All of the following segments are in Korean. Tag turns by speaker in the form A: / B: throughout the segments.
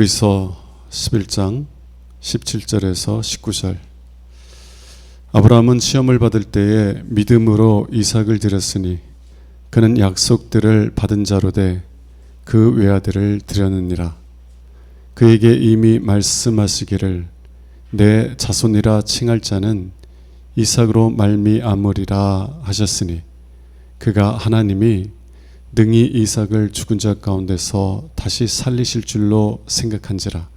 A: 히브리서 11장 17절에서 19절. 아브라함은 시험을 받을 때에 믿음으로 이삭을 드렸으니 그는 약속들을 받은 자로되 그 외아들을 드렸느니라. 그에게 이미 말씀하시기를 내 자손이라 칭할 자는 이삭으로 말미암으리라 하셨으니 그가 하나님이 능히 이삭을 죽은 자 가운데서 다시 살리실 줄로 생각한지라.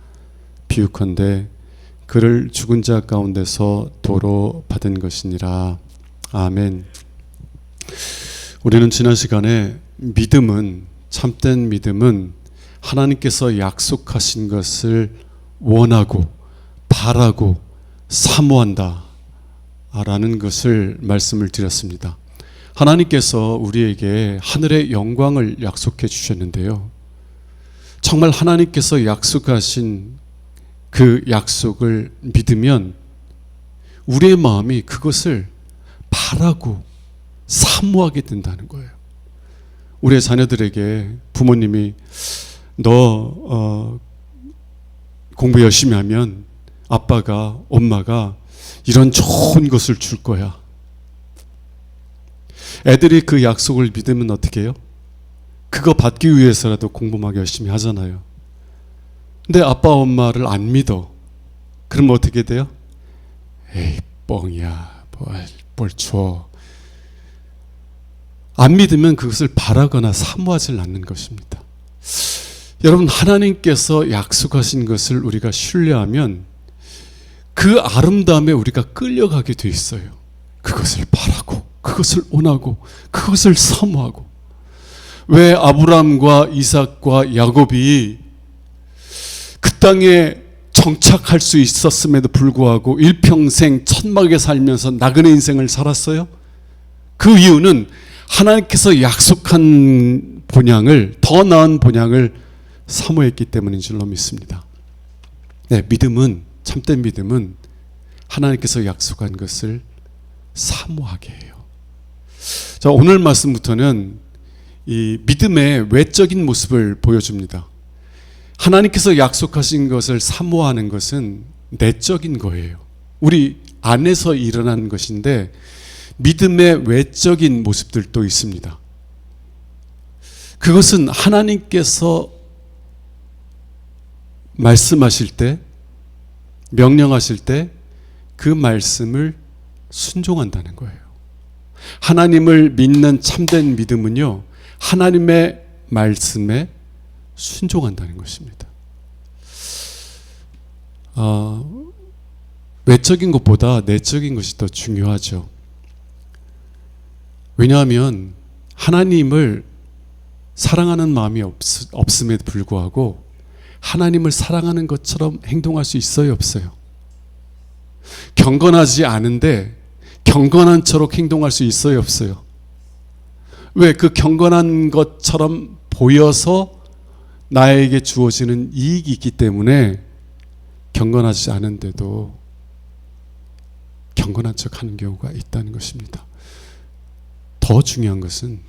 A: 비유컨대 그를 죽은 자 가운데서 도로 받은 것이니라. 아멘. 우리는 지난 시간에 참된 믿음은 하나님께서 약속하신 것을 원하고 바라고 사모한다 라는 것을 말씀을 드렸습니다. 하나님께서 우리에게 하늘의 영광을 약속해 주셨는데요, 정말 하나님께서 약속하신 그 약속을 믿으면 우리의 마음이 그것을 바라고 사모하게 된다는 거예요. 우리의 자녀들에게 부모님이 너 공부 열심히 하면 아빠가 엄마가 이런 좋은 것을 줄 거야. 애들이 그 약속을 믿으면 어떻게 해요? 그거 받기 위해서라도 공부 막 열심히 하잖아요. 근데 아빠 엄마를 안 믿어. 그럼 어떻게 돼요? 에이 뻥이야, 뭘 줘. 안 믿으면 그것을 바라거나 사모하지 않는 것입니다. 여러분, 하나님께서 약속하신 것을 우리가 신뢰하면 그 아름다움에 우리가 끌려가게 돼 있어요. 그것을 바라고, 그것을 원하고, 그것을 사모하고. 왜 아브라함과 이삭과 야곱이 그 땅에 정착할 수 있었음에도 불구하고 일평생 천막에 살면서 나그네 인생을 살았어요? 그 이유는 하나님께서 약속한 본향을, 더 나은 본향을 사모했기 때문인 줄로 믿습니다. 네, 참된 믿음은 하나님께서 약속한 것을 사모하게 해요. 자, 오늘 말씀부터는 이 믿음의 외적인 모습을 보여줍니다. 하나님께서 약속하신 것을 사모하는 것은 내적인 거예요. 우리 안에서 일어나는 것인데 믿음의 외적인 모습들도 있습니다. 그것은 하나님께서 말씀하실 때, 명령하실 때 그 말씀을 순종한다는 거예요. 하나님을 믿는 참된 믿음은요, 하나님의 말씀에 순종한다는 것입니다. 외적인 것보다 내적인 것이 더 중요하죠. 왜냐하면 하나님을 사랑하는 마음이 없음에도 불구하고 하나님을 사랑하는 것처럼 행동할 수 있어요, 없어요? 경건하지 않은데 경건한 척 행동할 수 있어요, 없어요? 왜? 그 경건한 것처럼 보여서 나에게 주어지는 이익이 있기 때문에 경건하지 않은데도 경건한 척 하는 경우가 있다는 것입니다. 더 중요한 것은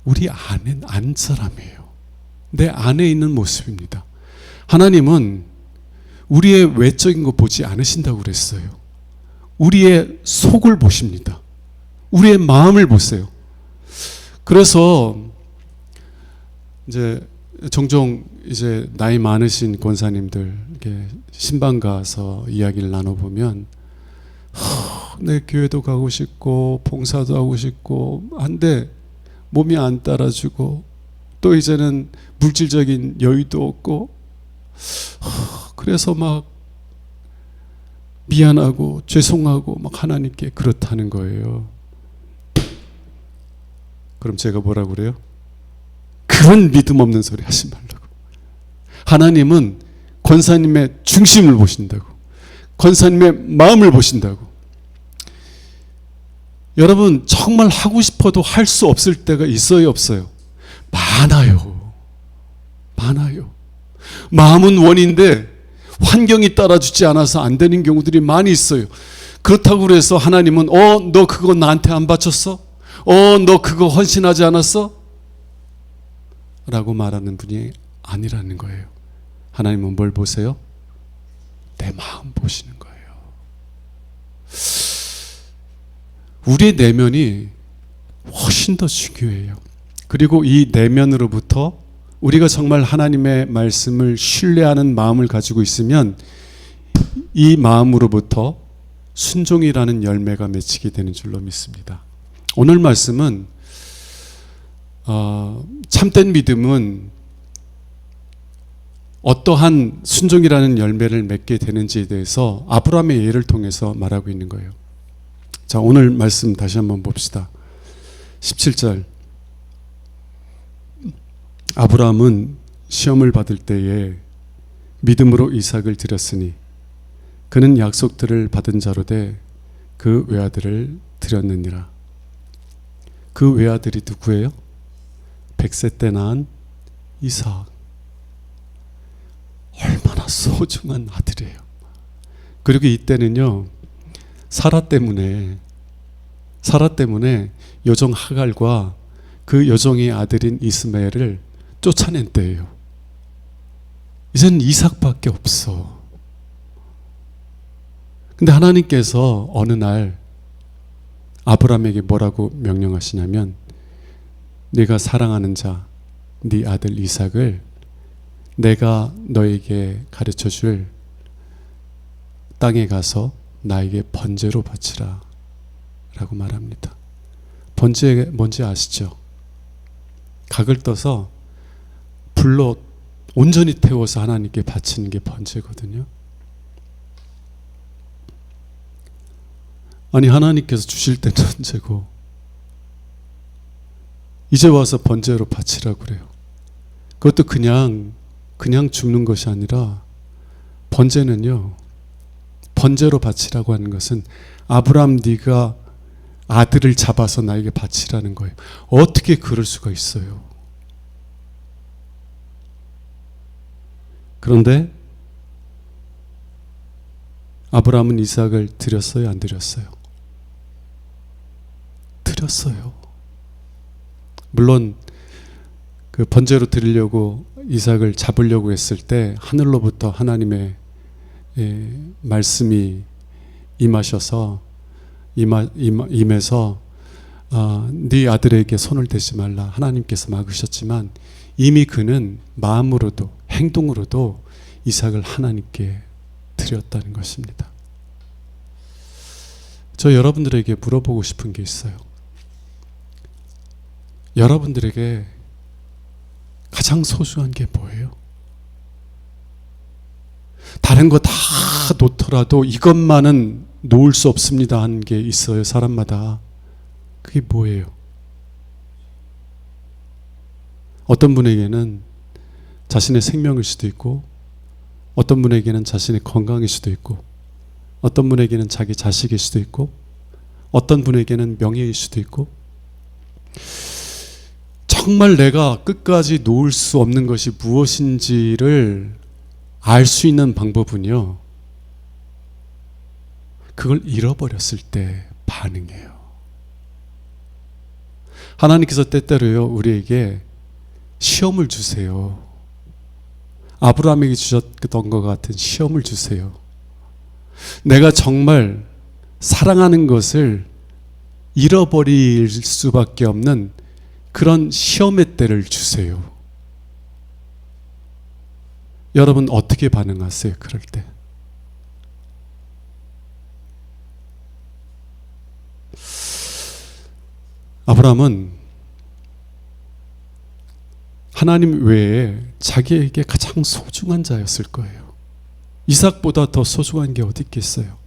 A: 우리 안 사람이에요. 내 안에 있는 모습입니다. 하나님은 우리의 외적인 거 보지 않으신다고 그랬어요. 우리의 속을 보십니다. 우리의 마음을 보세요. 그래서 이제 종종 이제 나이 많으신 권사님들 이렇게 신방 가서 이야기를 나눠보면 내 교회도 가고 싶고 봉사도 하고 싶고 한데 몸이 안 따라주고 또 이제는 물질적인 여유도 없고 그래서 막 미안하고 죄송하고 막 하나님께 그렇다는 거예요. 그럼 제가 뭐라고 그래요? 그런 믿음 없는 소리 하지 말라고. 하나님은 권사님의 중심을 보신다고, 권사님의 마음을 보신다고. 여러분, 정말 하고 싶어도 할 수 없을 때가 있어요, 없어요? 많아요. 마음은 원인데 환경이 따라주지 않아서 안 되는 경우들이 많이 있어요. 그렇다고 그래서 하나님은 너 그거 나한테 안 바쳤어? 너 그거 헌신하지 않았어? 라고 말하는 분이 아니라는 거예요. 하나님은 뭘 보세요? 내 마음 보시는 거예요. 우리의 내면이 훨씬 더 중요해요. 그리고 이 내면으로부터 우리가 정말 하나님의 말씀을 신뢰하는 마음을 가지고 있으면 이 마음으로부터 순종이라는 열매가 맺히게 되는 줄로 믿습니다. 오늘 말씀은 참된 믿음은 어떠한 순종이라는 열매를 맺게 되는지에 대해서 아브라함의 예를 통해서 말하고 있는 거예요. 자, 오늘 말씀 다시 한번 봅시다. 17절. 아브라함은 시험을 받을 때에 믿음으로 이삭을 드렸으니 그는 약속들을 받은 자로 돼 그 외아들을 드렸느니라. 그 외아들이 누구예요? 100세 때 낳은 이삭. 얼마나 소중한 아들이에요. 그리고 이때는요, 사라 때문에 여종 하갈과 그 여종의 아들인 이스마엘을 쫓아낸 때예요. 이제는 이삭밖에 없어. 근데 하나님께서 어느 날 아브라함에게 뭐라고 명령하시냐면, 네가 사랑하는 자, 네 아들 이삭을 내가 너에게 가르쳐 줄 땅에 가서 나에게 번제로 바치라 라고 말합니다. 번제 뭔지 아시죠? 각을 떠서 불로 온전히 태워서 하나님께 바치는 게 번제거든요. 아니, 하나님께서 주실 때는 언제고 이제 와서 번제로 바치라고 그래요. 그것도 그냥 죽는 것이 아니라, 번제는요, 번제로 바치라고 하는 것은 아브라함 네가 아들을 잡아서 나에게 바치라는 거예요. 어떻게 그럴 수가 있어요? 그런데 아브라함은 이삭을 드렸어요, 안 드렸어요? 드렸어요. 물론 그 번제로 드리려고 이삭을 잡으려고 했을 때 하늘로부터 하나님의 말씀이 임하셔서 임해서 네 아들에게 손을 대지 말라 하나님께서 막으셨지만, 이미 그는 마음으로도 행동으로도 이삭을 하나님께 드렸다는 것입니다. 저 여러분들에게 물어보고 싶은 게 있어요. 여러분들에게 가장 소중한 게 뭐예요? 다른 거 다 놓더라도 이것만은 놓을 수 없습니다 하는 게 있어요, 사람마다. 그게 뭐예요? 어떤 분에게는 자신의 생명일 수도 있고, 어떤 분에게는 자신의 건강일 수도 있고, 어떤 분에게는 자기 자식일 수도 있고, 어떤 분에게는 명예일 수도 있고, 정말 내가 끝까지 놓을 수 없는 것이 무엇인지를 알 수 있는 방법은요, 그걸 잃어버렸을 때 반응해요. 하나님께서 때때로요, 우리에게 시험을 주세요. 아브라함에게 주셨던 것 같은 시험을 주세요. 내가 정말 사랑하는 것을 잃어버릴 수밖에 없는 그런 시험의 때를 주세요. 여러분 어떻게 반응하세요? 그럴 때. 아브라함은 하나님 외에 자기에게 가장 소중한 자였을 거예요. 이삭보다 더 소중한 게 어디 있겠어요?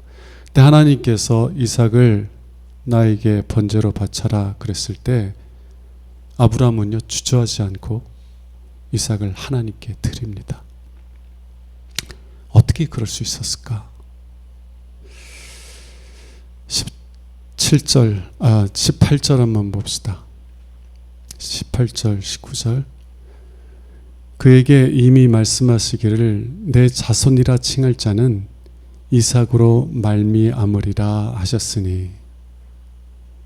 A: 근데 하나님께서 이삭을 나에게 번제로 바쳐라 그랬을 때 아브라함은요, 주저하지 않고 이삭을 하나님께 드립니다. 어떻게 그럴 수 있었을까? 18절 한번 봅시다. 18절, 19절. 그에게 이미 말씀하시기를 내 자손이라 칭할 자는 이삭으로 말미암으리라 하셨으니,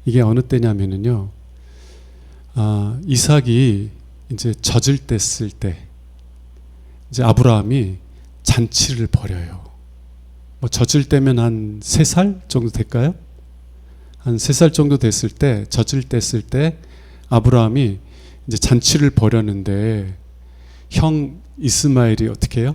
A: 이게 어느 때냐면요, 이삭이 이제 젖을 뗐을 때, 이제 아브라함이 잔치를 벌여요. 뭐 젖을 때면 한 3살 정도 될까요? 한 3살 정도 됐을 때, 젖을 뗐을 때 아브라함이 이제 잔치를 벌였는데 형 이스마엘이 어떻게 해요?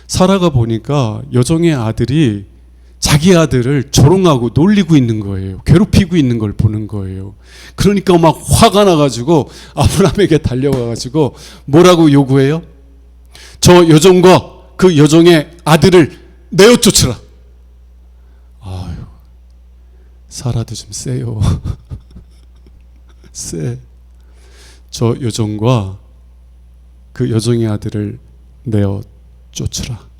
A: 사라가 보니까 여종의 아들이 자기 아들을 조롱하고 놀리고 있는 거예요. 괴롭히고 있는 걸 보는 거예요. 그러니까 막 화가 나가지고 아브라함에게 달려가가지고 뭐라고 요구해요? 저 여종과 그 여종의 아들을 내어 쫓으라. 아유, 사라도 좀 세요. 세. 저 여종과 그 여종의 아들을 내어 쫓으라.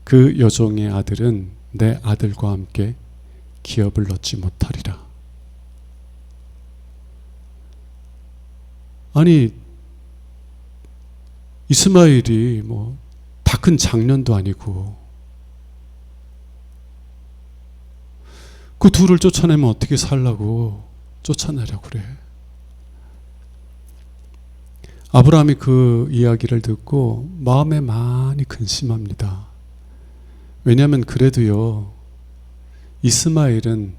A: 그 여종의 아들은 내 아들과 함께 기업을 얻지 못하리라. 아니, 이스마엘이 뭐 다 큰 장년도 아니고 그 둘을 쫓아내면 어떻게 살라고 쫓아내려고 그래. 아브라함이 그 이야기를 듣고 마음에 많이 근심합니다. 왜냐하면 그래도요, 이스마엘은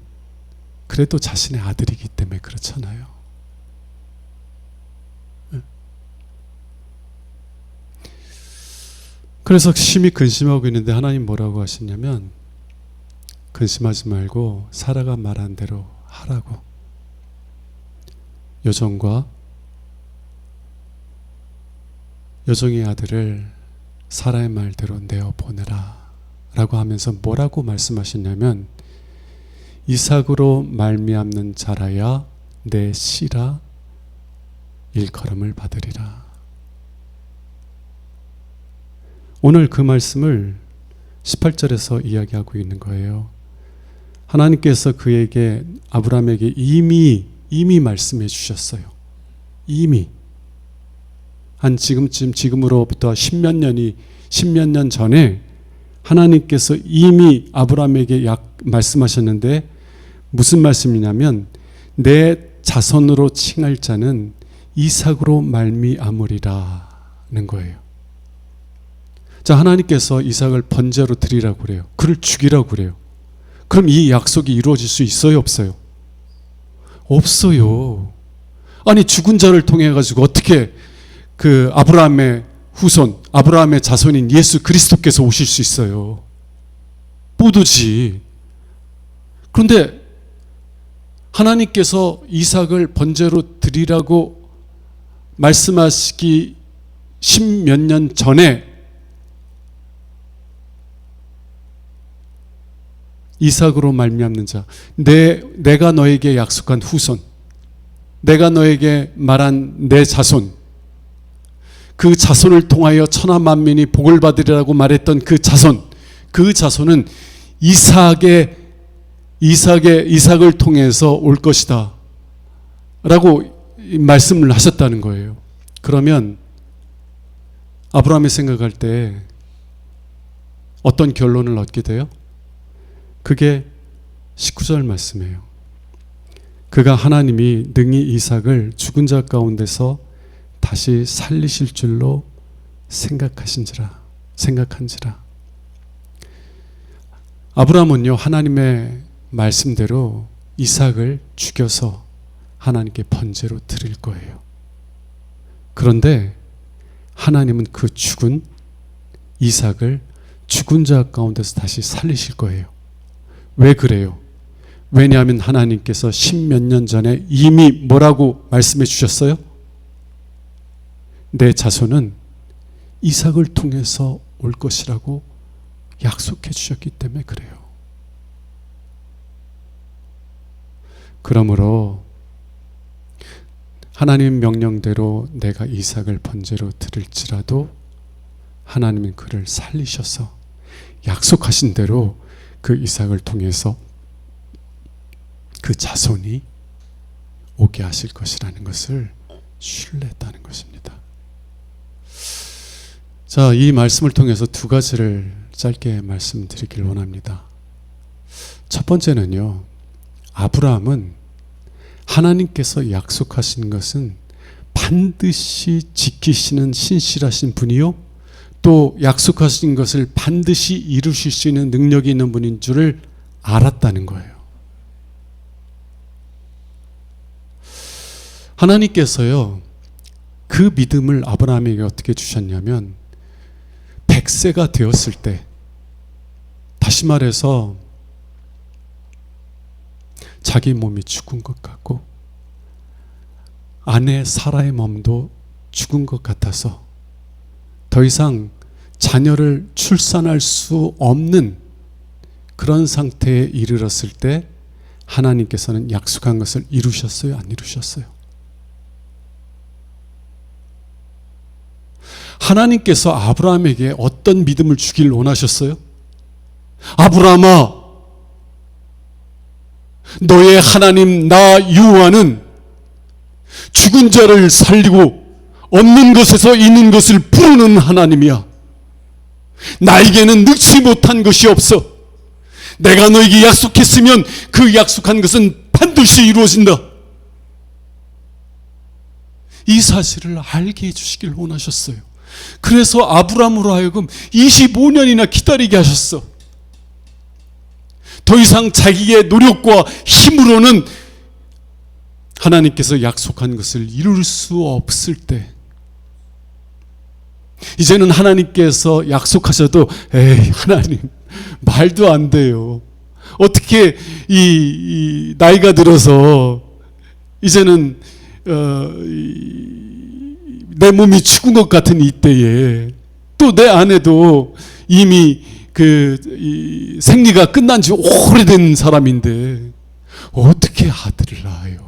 A: 그래도 자신의 아들이기 때문에 그렇잖아요. 그래서 심히 근심하고 있는데 하나님 뭐라고 하시냐면, 근심하지 말고 사라가 말한 대로 하라고. 여종과 여종의 아들을 사라의 말대로 내어 보내라 라고 하면서 뭐라고 말씀하시냐면, 이삭으로 말미암는 자라야 내 씨라 일컬음을 받으리라. 오늘 그 말씀을 18절에서 이야기하고 있는 거예요. 하나님께서 그에게, 아브라함에게 이미 말씀해 주셨어요. 이미 한 지금으로부터 십몇 년 전에 하나님께서 이미 아브라함에게 말씀하셨는데, 무슨 말씀이냐면 내 자손으로 칭할 자는 이삭으로 말미암으리라는 거예요. 자, 하나님께서 이삭을 번제로 드리라고 그래요. 그를 죽이라고 그래요. 그럼 이 약속이 이루어질 수 있어요, 없어요? 없어요. 아니, 죽은 자를 통해 가지고 어떻게 그 아브라함의 후손, 아브라함의 자손인 예수 그리스도께서 오실 수 있어요? 못 오지. 그런데 하나님께서 이삭을 번제로 드리라고 말씀하시기 십몇 년 전에 이삭으로 말미암는 자, 내가 너에게 약속한 후손, 내가 너에게 말한 내 자손, 그 자손을 통하여 천하 만민이 복을 받으리라고 말했던 그 자손은 이삭을 통해서 올 것이다 라고 말씀을 하셨다는 거예요. 그러면 아브라함이 생각할 때 어떤 결론을 얻게 돼요? 그게 19절 말씀이에요. 그가 하나님이 능히 이삭을 죽은 자 가운데서 다시 살리실 줄로 생각한지라. 아브라함은요, 하나님의 말씀대로 이삭을 죽여서 하나님께 번제로 드릴 거예요. 그런데 하나님은 그 죽은 이삭을 죽은 자 가운데서 다시 살리실 거예요. 왜 그래요? 왜냐하면 하나님께서 십몇 년 전에 이미 뭐라고 말씀해 주셨어요? 내 자손은 이삭을 통해서 올 것이라고 약속해 주셨기 때문에 그래요. 그러므로 하나님 명령대로 내가 이삭을 번제로 드릴지라도 하나님은 그를 살리셔서 약속하신 대로 그 이삭을 통해서 그 자손이 오게 하실 것이라는 것을 신뢰했다는 것입니다. 자, 이 말씀을 통해서 두 가지를 짧게 말씀드리길 원합니다. 첫 번째는요, 아브라함은 하나님께서 약속하신 것은 반드시 지키시는 신실하신 분이요, 또 약속하신 것을 반드시 이루실 수 있는 능력이 있는 분인 줄을 알았다는 거예요. 하나님께서요, 그 믿음을 아브라함에게 어떻게 주셨냐면 100세가 되었을 때, 다시 말해서 자기 몸이 죽은 것 같고 아내 사라의 몸도 죽은 것 같아서 더 이상 자녀를 출산할 수 없는 그런 상태에 이르렀을 때 하나님께서는 약속한 것을 이루셨어요? 안 이루셨어요? 하나님께서 아브라함에게 어떤 믿음을 주길 원하셨어요? 아브라함아, 너의 하나님 나 여호와는 죽은 자를 살리고 없는 것에서 있는 것을 부르는 하나님이야. 나에게는 능치 못한 것이 없어. 내가 너에게 약속했으면 그 약속한 것은 반드시 이루어진다. 이 사실을 알게 해주시길 원하셨어요. 그래서 아브라함으로 하여금 25년이나 기다리게 하셨어. 더 이상 자기의 노력과 힘으로는 하나님께서 약속한 것을 이룰 수 없을 때, 이제는 하나님께서 약속하셔도 에이 하나님 말도 안 돼요. 어떻게 이 나이가 들어서 이제는 내 몸이 죽은 것 같은 이때에 또 내 아내도 이미 생리가 끝난 지 오래된 사람인데 어떻게 아들을 낳아요?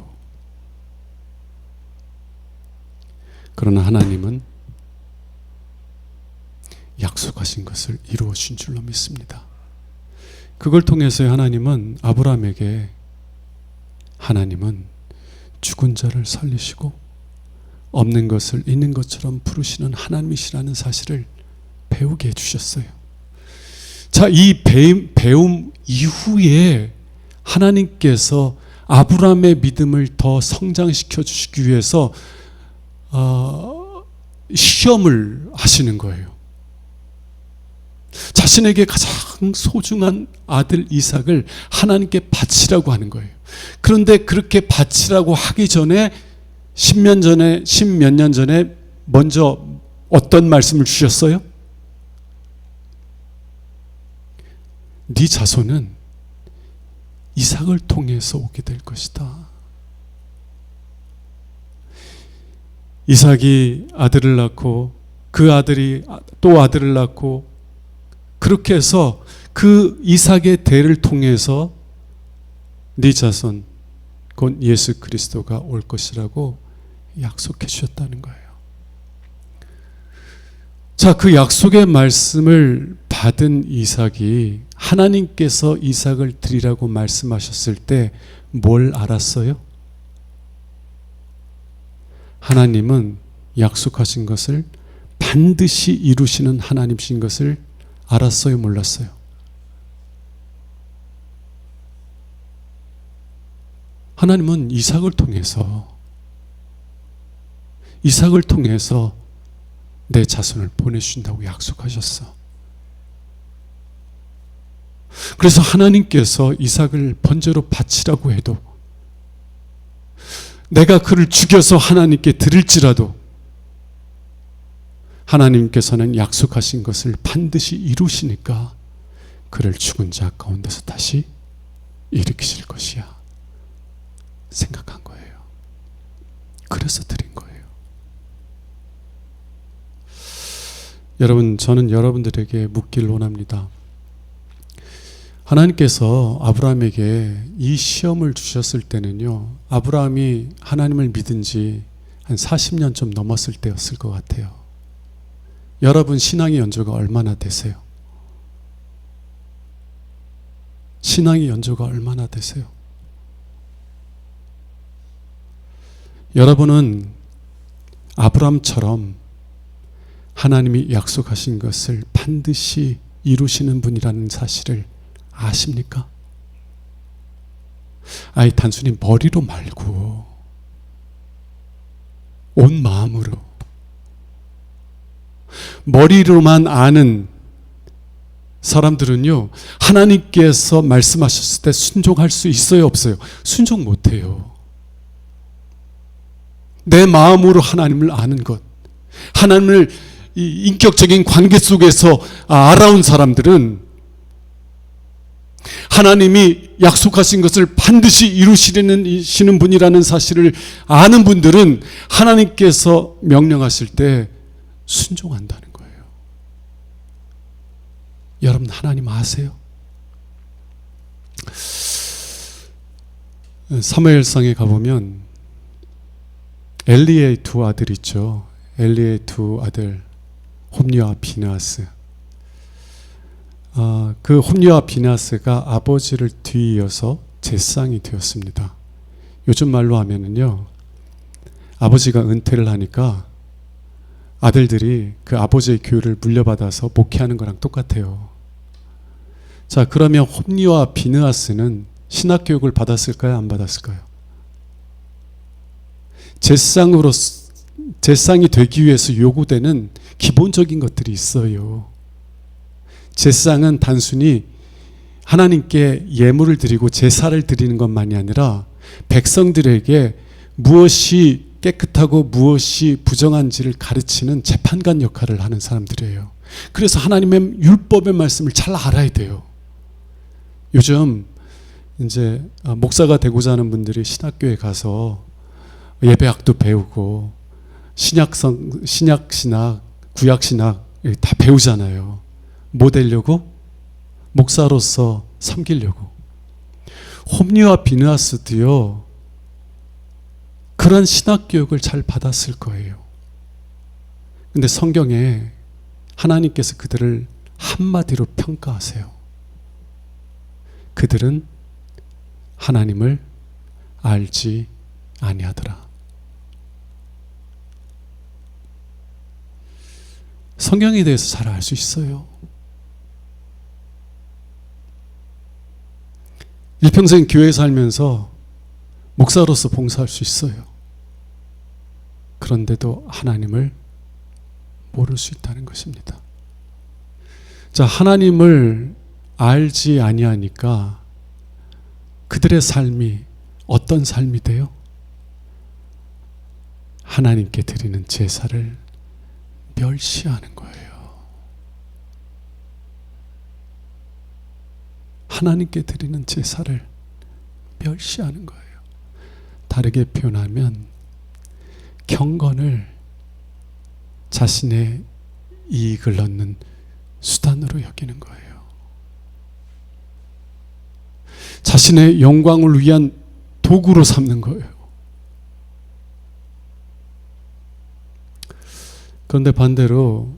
A: 그러나 하나님은 약속하신 것을 이루어 주신 줄로 믿습니다. 그걸 통해서 하나님은 아브라함에게, 하나님은 죽은 자를 살리시고 없는 것을 있는 것처럼 부르시는 하나님이시라는 사실을 배우게 해주셨어요. 자, 이 배움 이후에 하나님께서 아브라함의 믿음을 더 성장시켜 주시기 위해서 시험을 하시는 거예요. 자신에게 가장 소중한 아들 이삭을 하나님께 바치라고 하는 거예요. 그런데 그렇게 바치라고 하기 전에 십몇 년 전에 먼저 어떤 말씀을 주셨어요? 네 자손은 이삭을 통해서 오게 될 것이다. 이삭이 아들을 낳고 그 아들이 또 아들을 낳고, 그렇게 해서 그 이삭의 대를 통해서 네 자손 곧 예수 그리스도가 올 것이라고 약속해 주셨다는 거예요. 자, 그 약속의 말씀을 받은 이삭이 하나님께서 이삭을 드리라고 말씀하셨을 때 뭘 알았어요? 하나님은 약속하신 것을 반드시 이루시는 하나님이신 것을 알았어요? 몰랐어요? 하나님은 이삭을 통해서 내 자손을 보내주신다고 약속하셨어. 그래서 하나님께서 이삭을 번제로 바치라고 해도, 내가 그를 죽여서 하나님께 드릴지라도 하나님께서는 약속하신 것을 반드시 이루시니까 그를 죽은 자 가운데서 다시 일으키실 것이야 생각한 거예요. 그래서 드린 거예요. 여러분, 저는 여러분들에게 묻길 원합니다. 하나님께서 아브라함에게 이 시험을 주셨을 때는요, 아브라함이 하나님을 믿은 지 한 40년 좀 넘었을 때였을 것 같아요. 여러분 신앙의 연조가 얼마나 되세요? 신앙의 연조가 얼마나 되세요? 여러분은 아브라함처럼 하나님이 약속하신 것을 반드시 이루시는 분이라는 사실을 아십니까? 아니, 단순히 머리로 말고 온 마음으로. 머리로만 아는 사람들은요, 하나님께서 말씀하셨을 때 순종할 수 있어요, 없어요? 순종 못해요. 내 마음으로 하나님을 아는 것, 하나님을 이 인격적인 관계 속에서 알아온 사람들은 하나님이 약속하신 것을 반드시 이루시는 분이라는 사실을 아는 분들은 하나님께서 명령하실 때 순종한다는 거예요. 여러분, 하나님 아세요? 사무엘상에 가보면 엘리의 두 아들 있죠. 엘리의 두 아들 홈리와 비느하스. 그 홈리와 비느하스가 아버지를 뒤이어서 제사장이 되었습니다. 요즘 말로 하면은요, 아버지가 은퇴를 하니까 아들들이 그 아버지의 교회를 물려받아서 목회하는 거랑 똑같아요. 자, 그러면 홈리와 비느하스는 신학 교육을 받았을까요? 안 받았을까요? 제사장이 되기 위해서 요구되는 기본적인 것들이 있어요. 제사장은 단순히 하나님께 예물을 드리고 제사를 드리는 것만이 아니라 백성들에게 무엇이 깨끗하고 무엇이 부정한지를 가르치는 재판관 역할을 하는 사람들이에요. 그래서 하나님의 율법의 말씀을 잘 알아야 돼요. 요즘 이제 목사가 되고자 하는 분들이 신학교에 가서 예배학도 배우고 신약신학, 구약신학 다 배우잖아요. 뭐 되려고? 목사로서 섬기려고. 홈리와 비느하스도요, 그런 신학교육을 잘 받았을 거예요. 근데 성경에 하나님께서 그들을 한마디로 평가하세요. 그들은 하나님을 알지 아니하더라. 성경에 대해서 잘 알 수 있어요. 일평생 교회에 살면서 목사로서 봉사할 수 있어요. 그런데도 하나님을 모를 수 있다는 것입니다. 자, 하나님을 알지 아니하니까 그들의 삶이 어떤 삶이 돼요? 하나님께 드리는 제사를 멸시하는 거예요. 하나님께 드리는 제사를 멸시하는 거예요. 다르게 표현하면 경건을 자신의 이익을 얻는 수단으로 여기는 거예요. 자신의 영광을 위한 도구로 삼는 거예요. 그런데 반대로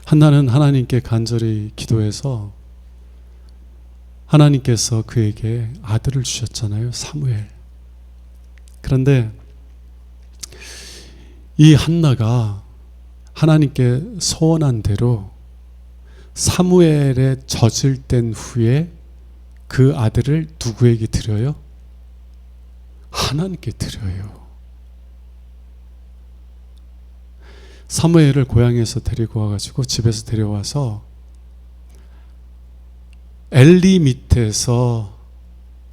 A: 한나는 하나님께 간절히 기도해서 하나님께서 그에게 아들을 주셨잖아요. 사무엘. 그런데 이 한나가 하나님께 소원한 대로 사무엘에 젖을 뗀 후에 그 아들을 누구에게 드려요? 하나님께 드려요. 사무엘을 고향에서 데리고 와가지고 집에서 데려와서 엘리 밑에서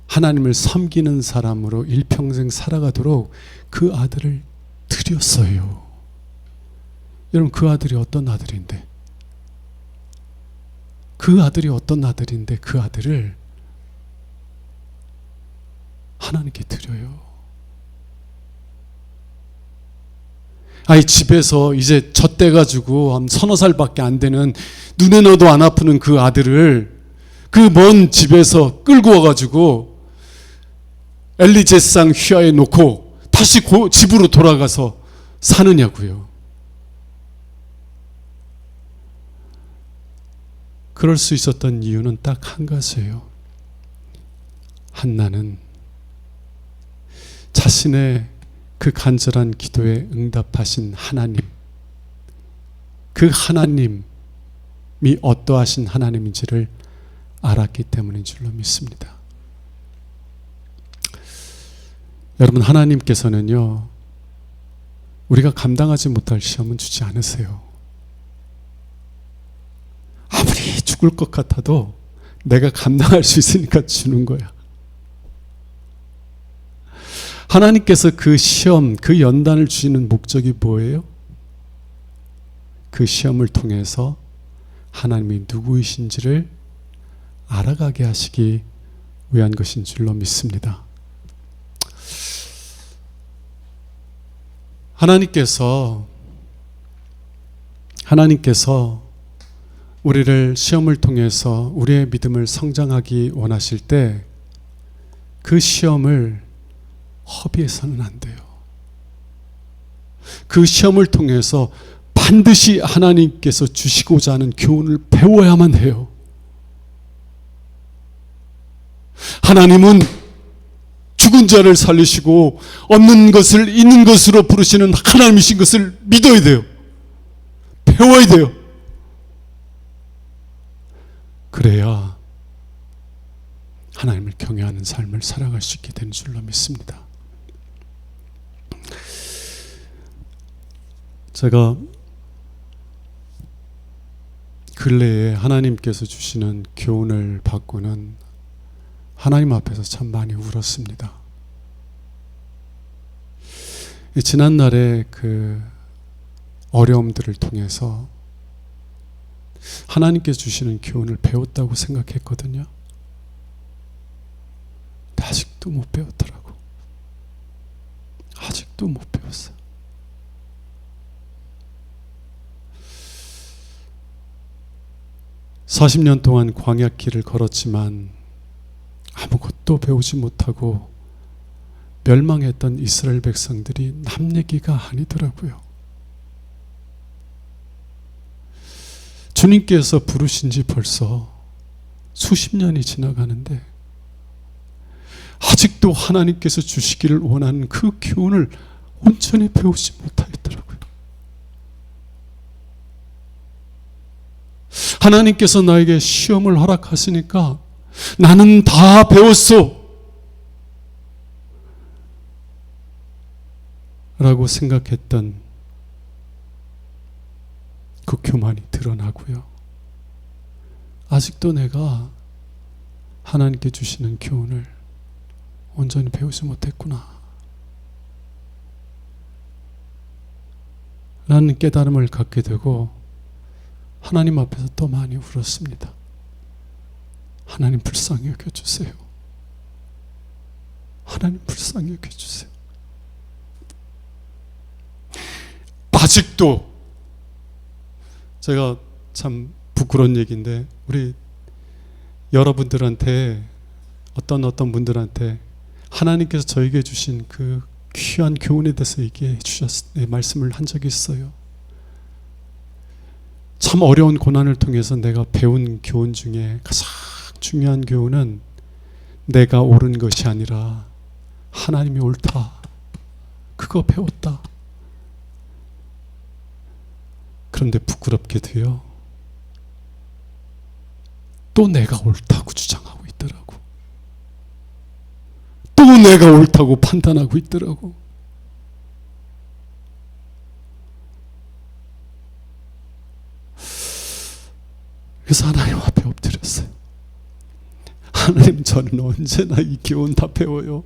A: 하나님을 섬기는 사람으로 일평생 살아가도록 그 아들을 드렸어요. 여러분, 그 아들이 어떤 아들인데? 그 아들을 하나님께 드려요. 아이, 집에서 이제 젖대가지고 한 서너 살밖에 안 되는, 눈에 넣어도 안 아프는 그 아들을 그 먼 집에서 끌고 와가지고 엘리 제사장 휘하에 놓고 다시 집으로 돌아가서 사느냐고요. 그럴 수 있었던 이유는 딱 한 가지예요. 한나는 자신의 그 간절한 기도에 응답하신 하나님, 그 하나님이 어떠하신 하나님인지를 알았기 때문인 줄로 믿습니다. 여러분, 하나님께서는요, 우리가 감당하지 못할 시험은 주지 않으세요. 아무리 죽을 것 같아도 내가 감당할 수 있으니까 주는 거야. 하나님께서 그 시험, 그 연단을 주시는 목적이 뭐예요? 그 시험을 통해서 하나님이 누구이신지를 알아가게 하시기 위한 것인 줄로 믿습니다. 하나님께서 우리를 시험을 통해서 우리의 믿음을 성장하기 원하실 때 그 시험을 허비해서는 안 돼요. 그 시험을 통해서 반드시 하나님께서 주시고자 하는 교훈을 배워야만 해요. 하나님은 죽은 자를 살리시고 없는 것을 있는 것으로 부르시는 하나님이신 것을 믿어야 돼요. 배워야 돼요. 그래야 하나님을 경외하는 삶을 살아갈 수 있게 되는 줄로 믿습니다. 제가 근래에 하나님께서 주시는 교훈을 받고는 하나님 앞에서 참 많이 울었습니다. 지난날에 그 어려움들을 통해서 하나님께서 주시는 교훈을 배웠다고 생각했거든요. 근데 아직도 못 배웠더라고. 아직도 못 배웠어요. (40년) 동안 광야길을 걸었지만 아무것도 배우지 못하고 멸망했던 이스라엘 백성들이 남 얘기가 아니더라고요. 주님께서 부르신 지 벌써 수십 년이 지나가는데 아직도 하나님께서 주시기를 원하는 그 교훈을 온전히 배우지 못하겠더라고요. 하나님께서 나에게 시험을 허락하시니까 나는 다 배웠어 라고 생각했던 그 교만이 드러나고요. 아직도 내가 하나님께 주시는 교훈을 온전히 배우지 못했구나 라는 깨달음을 갖게 되고 하나님 앞에서 또 많이 울었습니다. 하나님 불쌍히 여겨주세요. 하나님 불쌍히 여겨주세요. 아직도 제가 참 부끄러운 얘기인데 우리 여러분들한테 어떤 분들한테 하나님께서 저에게 주신 그 귀한 교훈에 대해서 얘기해 말씀을 한 적이 있어요. 참 어려운 고난을 통해서 내가 배운 교훈 중에 가장 중요한 교훈은 내가 옳은 것이 아니라 하나님이 옳다. 그거 배웠다. 그런데 부끄럽게도요, 또 내가 옳다고 주장하고 있더라고. 또 내가 옳다고 판단하고 있더라고. 그래서 하나님 앞에 엎드렸어요. 하나님, 저는 언제나 이 교훈 다 배워요.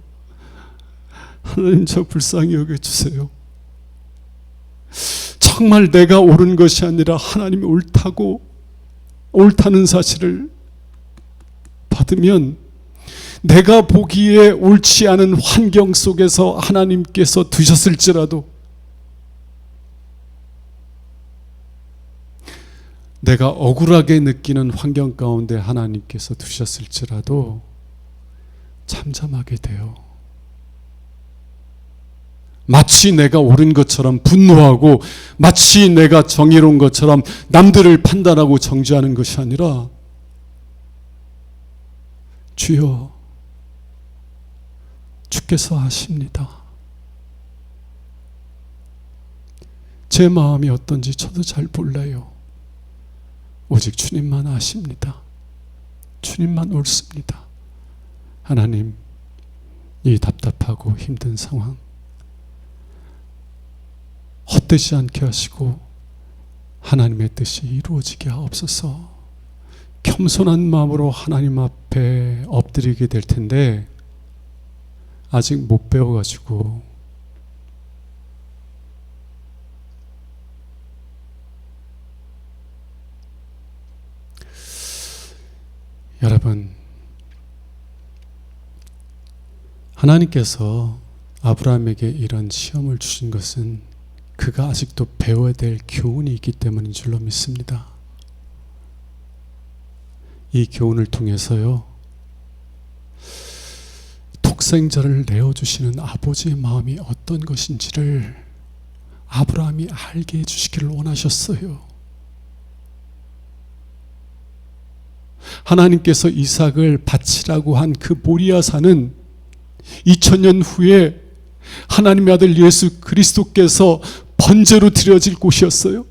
A: 하나님, 저 불쌍히 여겨주세요. 정말 내가 옳은 것이 아니라 하나님이 옳다는 사실을 받으면 내가 보기에 옳지 않은 환경 속에서 하나님께서 두셨을지라도, 내가 억울하게 느끼는 환경 가운데 하나님께서 두셨을지라도 잠잠하게 돼요. 마치 내가 옳은 것처럼 분노하고 마치 내가 정의로운 것처럼 남들을 판단하고 정죄하는 것이 아니라, 주여, 주께서 아십니다. 제 마음이 어떤지 저도 잘 몰라요. 오직 주님만 아십니다. 주님만 옳습니다. 하나님, 이 답답하고 힘든 상황 헛되지 않게 하시고 하나님의 뜻이 이루어지게 하옵소서. 겸손한 마음으로 하나님 앞에 엎드리게 될 텐데 아직 못 배워가지고 여러분, 하나님께서 아브라함에게 이런 시험을 주신 것은 그가 아직도 배워야 될 교훈이 있기 때문인 줄로 믿습니다. 이 교훈을 통해서요, 독생자를 내어주시는 아버지의 마음이 어떤 것인지를 아브라함이 알게 해주시기를 원하셨어요. 하나님께서 이삭을 바치라고 한 그 모리아산은 2000년 후에 하나님의 아들 예수 그리스도께서 번제로 드려질 곳이었어요.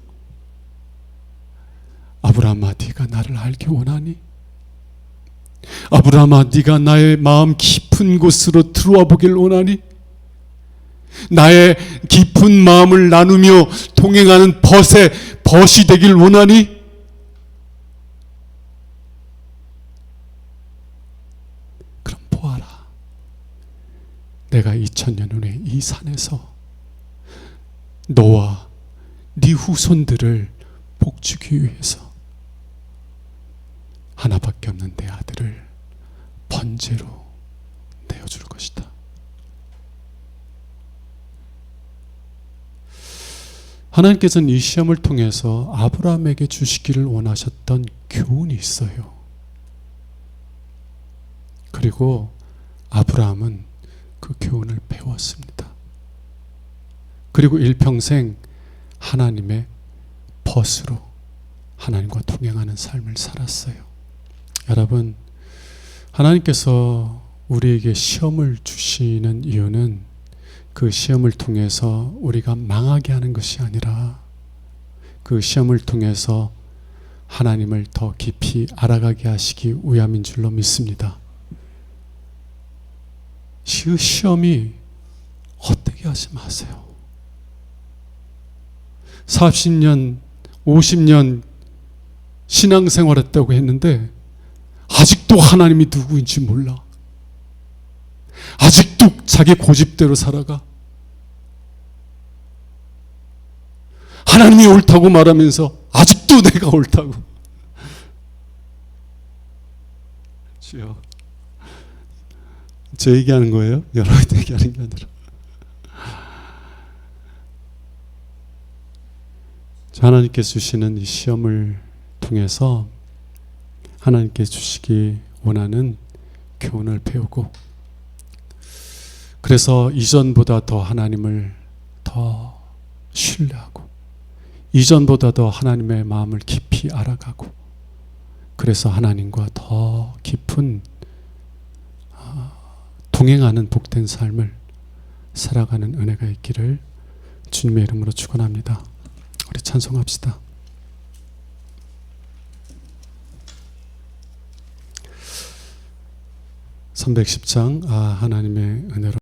A: 아브라함아, 네가 나를 알기 원하니? 아브라함아, 네가 나의 마음 깊은 곳으로 들어와 보길 원하니? 나의 깊은 마음을 나누며 동행하는 벗이 되길 원하니? 그럼 보아라, 내가 2000년 후에 이 산에서 너와 네 후손들을 복주기 위해서 하나밖에 없는 내 아들을 번제로 내어줄 것이다. 하나님께서는 이 시험을 통해서 아브라함에게 주시기를 원하셨던 교훈이 있어요. 그리고 아브라함은 그 교훈을 배웠습니다. 그리고 일평생 하나님의 벗으로 하나님과 동행하는 삶을 살았어요. 여러분, 하나님께서 우리에게 시험을 주시는 이유는 그 시험을 통해서 우리가 망하게 하는 것이 아니라 그 시험을 통해서 하나님을 더 깊이 알아가게 하시기 위함인 줄로 믿습니다. 시험이 헛되게 하지 마세요. 40년, 50년 신앙생활했다고 했는데 아직도 하나님이 누구인지 몰라. 아직도 자기 고집대로 살아가. 하나님이 옳다고 말하면서 아직도 내가 옳다고. 주여, 제 얘기하는 거예요? 여러분 얘기하는 게 아니라. 하나님께서 주시는 이 시험을 통해서 하나님께서 주시기 원하는 교훈을 배우고, 그래서 이전보다 더 하나님을 더 신뢰하고 이전보다 더 하나님의 마음을 깊이 알아가고, 그래서 하나님과 더 깊은 동행하는 복된 삶을 살아가는 은혜가 있기를 주님의 이름으로 축원합니다. 우리 찬송합시다. 310장 하나님의 은혜로